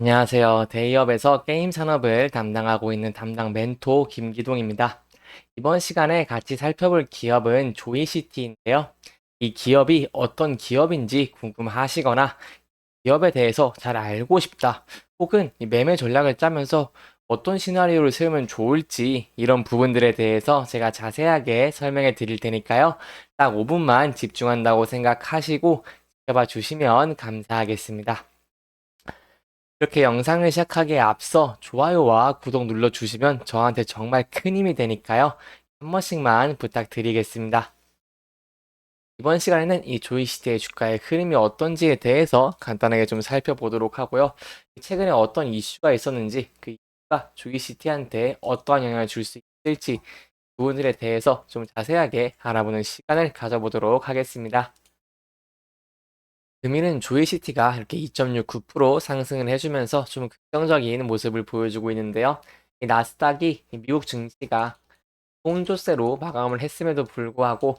안녕하세요. 대기업에서 게임 산업을 담당하고 있는 담당 멘토 김기동입니다. 이번 시간에 같이 살펴볼 기업은 조이시티인데요. 이 기업이 어떤 기업인지 궁금하시거나 기업에 대해서 잘 알고 싶다. 혹은 이 매매 전략을 짜면서 어떤 시나리오를 세우면 좋을지 이런 부분들에 대해서 제가 자세하게 설명해 드릴 테니까요. 딱 5분만 집중한다고 생각하시고 지켜봐 주시면 감사하겠습니다. 이렇게 영상을 시작하기에 앞서 좋아요와 구독 눌러주시면 저한테 정말 큰 힘이 되니까요. 한 번씩만 부탁드리겠습니다. 이번 시간에는 이 조이시티의 주가의 흐름이 어떤지에 대해서 간단하게 좀 살펴보도록 하고요. 최근에 어떤 이슈가 있었는지 그 이슈가 조이시티한테 어떠한 영향을 줄 수 있을지 부분들에 대해서 좀 자세하게 알아보는 시간을 가져보도록 하겠습니다. 금일은 조이시티가 이렇게 2.69% 상승을 해주면서 좀 긍정적인 모습을 보여주고 있는데요. 이 나스닥이 이 미국 증시가 혼조세로 마감을 했음에도 불구하고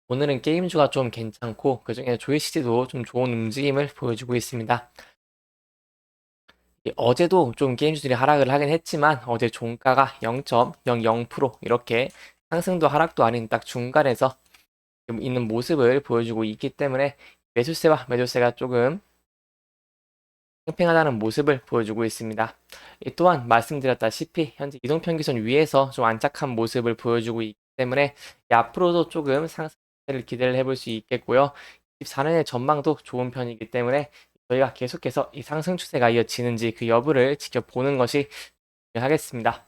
오늘은 게임주가 좀 괜찮고 그중에 조이시티도 좀 좋은 움직임을 보여주고 있습니다. 어제도 좀 게임주들이 하락을 하긴 했지만 어제 종가가 0.00% 이렇게 상승도 하락도 아닌 딱 중간에서 좀 있는 모습을 보여주고 있기 때문에 매수세와 매도세가 조금 팽팽하다는 모습을 보여주고 있습니다. 또한 말씀드렸다시피 현재 이동평균선 위에서 좀 안착한 모습을 보여주고 있기 때문에 앞으로도 조금 상승을 기대를 해볼 수 있겠고요. 24년의 전망도 좋은 편이기 때문에 저희가 계속해서 이 상승 추세가 이어지는지 그 여부를 지켜보는 것이 중요하겠습니다.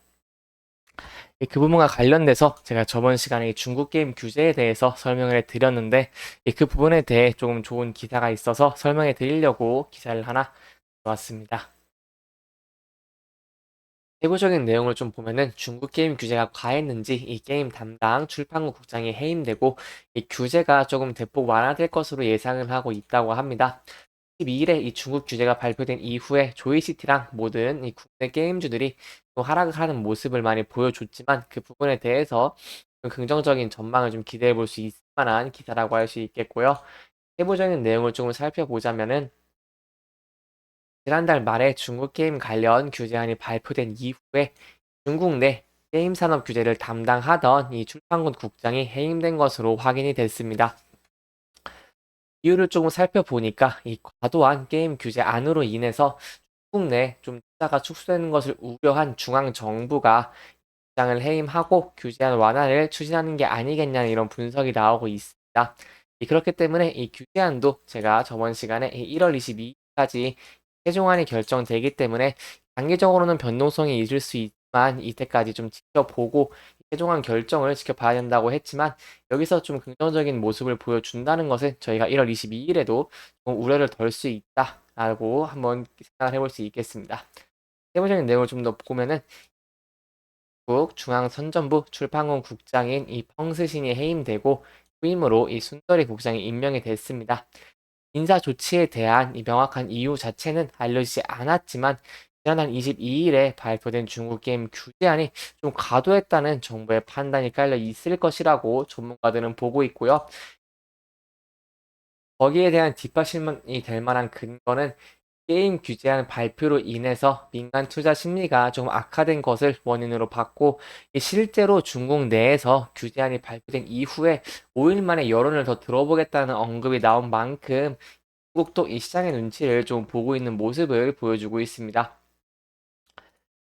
그 부분과 관련돼서 제가 저번 시간에 중국 게임 규제에 대해서 설명을 드렸는데 그 부분에 대해 조금 좋은 기사가 있어서 설명해 드리려고 기사를 하나 왔습니다. 세부적인 내용을 좀 보면은 중국 게임 규제가 과했는지 이 게임 담당 출판국 국장이 해임되고 이 규제가 조금 대폭 완화될 것으로 예상을 하고 있다고 합니다. 12일에 이 중국 규제가 발표된 이후에 조이시티랑 모든 이 국내 게임주들이 또 하락을 하는 모습을 많이 보여줬지만 그 부분에 대해서 좀 긍정적인 전망을 좀 기대해 볼 수 있을 만한 기사라고 할 수 있겠고요. 세부적인 내용을 조금 살펴보자면은 지난달 말에 중국 게임 관련 규제안이 발표된 이후에 중국 내 게임 산업 규제를 담당하던 이 출판국 국장이 해임된 것으로 확인이 됐습니다. 이유를 조금 살펴보니까 이 과도한 게임 규제안으로 인해서 중국 내 좀 투자가 축소되는 것을 우려한 중앙 정부가 국장을 해임하고 규제안 완화를 추진하는 게 아니겠냐는 이런 분석이 나오고 있습니다. 그렇기 때문에 이 규제안도 제가 저번 시간에 1월 22일까지 최종안이 결정되기 때문에 단기적으로는 변동성이 있을 수 있지만 이때까지 좀 지켜보고 최종안 결정을 지켜봐야 된다고 했지만 여기서 좀 긍정적인 모습을 보여준다는 것은 저희가 1월 22일에도 우려를 덜 수 있다라고 한번 생각을 해볼 수 있겠습니다. 세부적인 내용을 좀 더 보면은 중국 중앙선전부 출판국 국장인 이 펑스신이 해임되고 후임으로 이 순더리 국장이 임명이 됐습니다. 인사 조치에 대한 이 명확한 이유 자체는 알려지지 않았지만 지난달 22일에 발표된 중국 게임 규제안이 좀 과도했다는 정부의 판단이 깔려 있을 것이라고 전문가들은 보고 있고요. 거기에 대한 뒷받침이 될 만한 근거는 게임 규제안 발표로 인해서 민간 투자 심리가 좀 악화된 것을 원인으로 봤고 실제로 중국 내에서 규제안이 발표된 이후에 5일 만에 여론을 더 들어보겠다는 언급이 나온 만큼 중국도 이 시장의 눈치를 좀 보고 있는 모습을 보여주고 있습니다.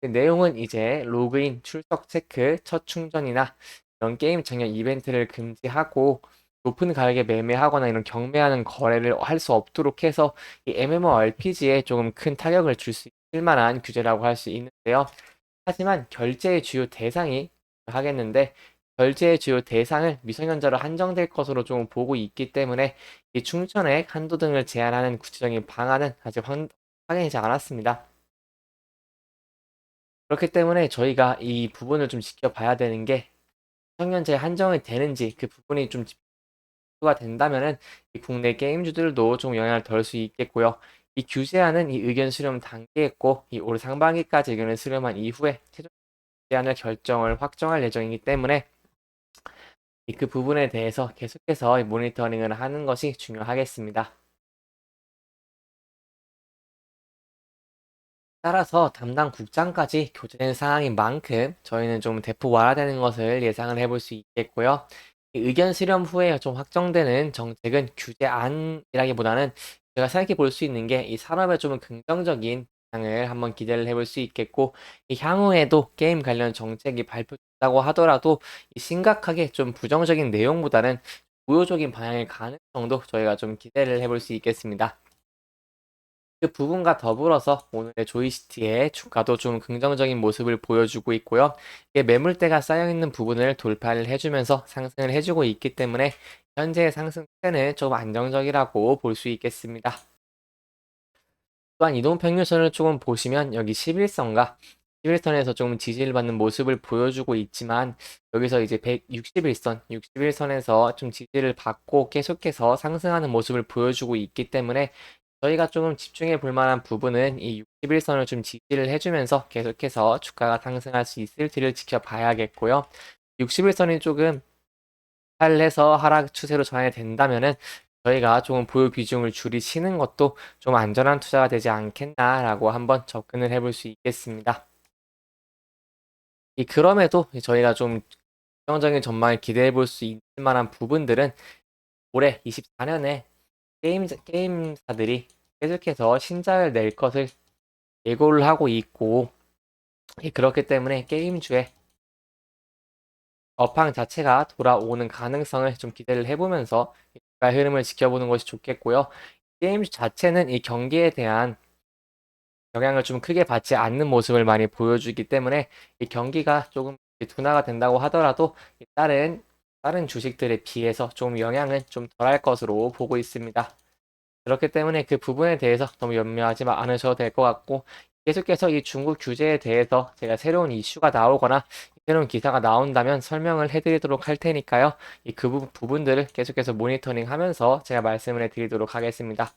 그 내용은 이제 로그인, 출석 체크, 첫 충전이나 이런 게임 장려 이벤트를 금지하고 높은 가격에 매매하거나 이런 경매하는 거래를 할 수 없도록 해서 이 MMORPG에 조금 큰 타격을 줄 수 있을 만한 규제라고 할 수 있는데요. 하지만 결제의 주요 대상이 하겠는데 결제의 주요 대상을 미성년자로 한정될 것으로 좀 보고 있기 때문에 이 충전액 한도 등을 제한하는 구체적인 방안은 아직 확인되지 않았습니다. 그렇기 때문에 저희가 이 부분을 좀 지켜봐야 되는 게 미성년자에 한정이 되는지 그 부분이 좀 집중가 된다면은 이 국내 게임주들도 좀 영향을 덜 수 있겠고요. 이 규제안은 이 의견 수렴 단계였고 이 올 상반기까지 의견을 수렴한 이후에 최종 제안을 결정을 확정할 예정이기 때문에 그 부분에 대해서 계속해서 모니터링을 하는 것이 중요하겠습니다. 따라서 담당 국장까지 교체된 상황인 만큼 저희는 좀 대폭 완화되는 것을 예상을 해볼 수 있겠고요. 이 의견 수렴 후에 좀 확정되는 정책은 규제안이라기보다는 제가 생각해 볼 수 있는 게 이 산업에 좀 긍정적인 영향을 한번 기대를 해볼 수 있겠고, 이 향후에도 게임 관련 정책이 발표된다고 하더라도 이 심각하게 좀 부정적인 내용보다는 우호적인 방향을 가는 정도 저희가 좀 기대를 해볼 수 있겠습니다. 그 부분과 더불어서 오늘의 조이시티의 주가도 좀 긍정적인 모습을 보여주고 있고요. 이게 매물대가 쌓여있는 부분을 돌파를 해주면서 상승을 해주고 있기 때문에 현재의 상승 추세는 좀 안정적이라고 볼 수 있겠습니다. 또한 이동평균선을 조금 보시면 여기 11선과 11선에서 조금 지지를 받는 모습을 보여주고 있지만 여기서 이제 161선, 61선에서 좀 지지를 받고 계속해서 상승하는 모습을 보여주고 있기 때문에 저희가 조금 집중해 볼 만한 부분은 이 61선을 좀 지지를 해주면서 계속해서 주가가 상승할 수 있을지를 지켜봐야겠고요. 61선이 조금 하락해서 하락 추세로 전환이 된다면은 저희가 조금 보유 비중을 줄이시는 것도 좀 안전한 투자가 되지 않겠나라고 한번 접근을 해볼 수 있겠습니다. 그럼에도 저희가 좀 긍정적인 전망을 기대해 볼 수 있을 만한 부분들은 올해 24년에 게임사들이 계속해서 신작을 낼 것을 예고를 하고 있고, 그렇기 때문에 게임주의 업황 자체가 돌아오는 가능성을 좀 기대를 해보면서 주가 흐름을 지켜보는 것이 좋겠고요. 게임주 자체는 이 경기에 대한 영향을 좀 크게 받지 않는 모습을 많이 보여주기 때문에 이 경기가 조금 둔화가 된다고 하더라도 다른 주식들에 비해서 좀 영향은 좀 덜할 것으로 보고 있습니다. 그렇기 때문에 그 부분에 대해서 너무 염려하지 않으셔도 될 것 같고, 계속해서 이 중국 규제에 대해서 제가 새로운 이슈가 나오거나 새로운 기사가 나온다면 설명을 해드리도록 할 테니까요. 그 부분들을 계속해서 모니터링 하면서 제가 말씀을 해드리도록 하겠습니다.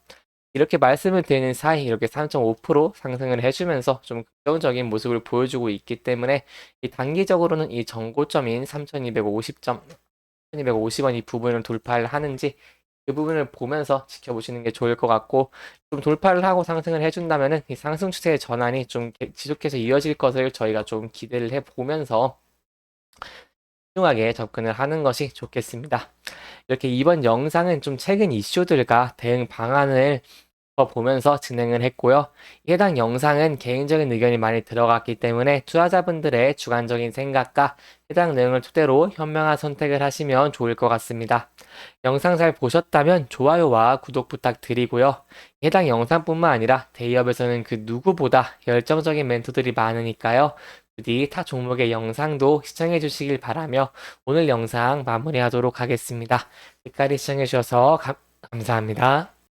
이렇게 말씀을 드리는 사이 이렇게 3.5% 상승을 해주면서 좀 긍정적인 모습을 보여주고 있기 때문에 이 단기적으로는 이 전고점인 3,250점, 3,250원 이 부분을 돌파를 하는지 그 부분을 보면서 지켜보시는 게 좋을 것 같고, 좀 돌파를 하고 상승을 해준다면은 이 상승 추세의 전환이 좀 지속해서 이어질 것을 저희가 좀 기대를 해보면서 신중하게 접근을 하는 것이 좋겠습니다. 이렇게 이번 영상은 좀 최근 이슈들과 대응 방안을 보면서 진행을 했고요. 해당 영상은 개인적인 의견이 많이 들어갔기 때문에 투자자분들의 주관적인 생각과 해당 내용을 토대로 현명한 선택을 하시면 좋을 것 같습니다. 영상 잘 보셨다면 좋아요와 구독 부탁드리고요. 해당 영상뿐만 아니라 대기업에서는 그 누구보다 열정적인 멘토들이 많으니까요. 부디 타 종목의 영상도 시청해 주시길 바라며 오늘 영상 마무리하도록 하겠습니다. 끝까지 시청해 주셔서 감사합니다.